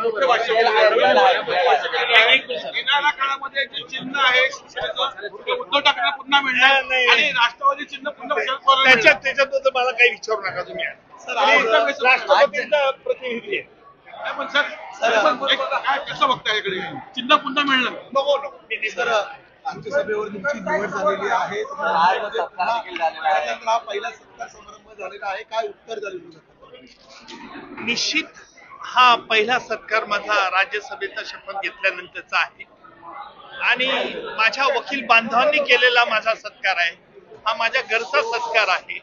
मुख्य भाष्य येणाऱ्या काळामध्ये जे चिन्ह आहे उद्धव ठाकरे पुन्हा मिळणार आणि राष्ट्रवादी चिन्ह पुन्हा त्याच्यात मला काही विचारू नका तुम्ही. राष्ट्रपतींचा प्रतिनिधी आहे. पण सर काय कसं बघताय इकडे चिन्ह पुन्हा मिळणार नको सर आमच्या सभेवर तुमची निवड झालेली आहे. हा पहिला सत्कार समारंभ झालेला आहे. काय उत्तर झालेलं? निश्चित हा पहिला सत्कार माझा राज्यसभेचा शपथ घेतल्यानंतरचा आहे आणि माझ्या वकील बांधवांनी केलेला माझा सत्कार आहे. हा माझ्या घरचा सत्कार आहे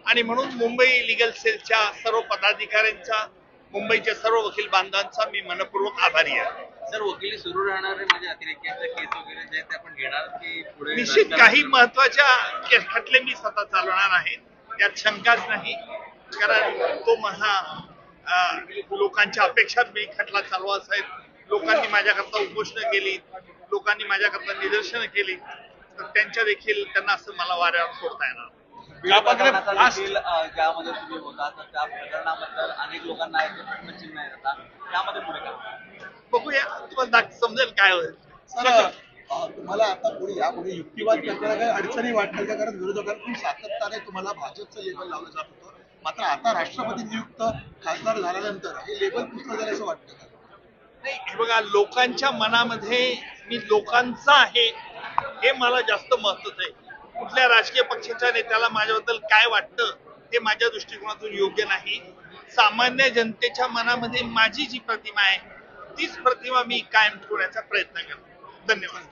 आणि म्हणून मुंबई लिगल सेलच्या सर्व पदाधिकाऱ्यांचा, मुंबईच्या सर्व वकील बांधवांचा मी मनपूर्वक आभारी आहे. सर वकिली सुरू राहणार आहे माझ्या अतिरेक्यांच्या केस वगैरे जे ते आपण घेणार की पुढे? निश्चित काही महत्वाच्या खटले मी स्वतः चालवणार आहे, त्यात शंकाच नाही. कारण तो माझा लोकांच्या अपेक्षात मी खटला चालवा साहेब. लोकांनी माझ्याकरता उपोषणं केली, लोकांनी माझ्याकरता निदर्शनं केली, तर त्यांच्या देखील त्यांना असं मला वाऱ्यावर सोडता येणार. ज्यामध्ये तुम्ही होता तर त्या प्रकरणाबद्दल अनेक लोकांना चिन्ह आहे आता त्यामध्ये पुढे काय बघूया, तुम्हाला समजेल काय होईल. तुम्हाला आता यापुढे युक्तिवाद करताना काही अडचणी वाटणार का? कारण विरोधकांकडून सातत्याने तुम्हाला भाजपचं लेबल लावलं जात होतं, मात्र आता राष्ट्रपती नियुक्त खासदार झाल्यानंतर हे लेबल पुसलं जाईल असं वाटतं का? नाही, हे बघा, लोकांच्या मनामध्ये मी लोकांचा आहे हे मला जास्त महत्वाचं आहे. कुठल्या राजकीय पक्षाच्या नेत्याला माझ्याबद्दल काय वाटतं हे माझ्या दृष्टिकोनातून योग्य नाही. सामान्य जनतेच्या मनामध्ये माझी जी प्रतिमा आहे तीच प्रतिमा मी कायम ठेवण्याचा प्रयत्न करतो. धन्यवाद.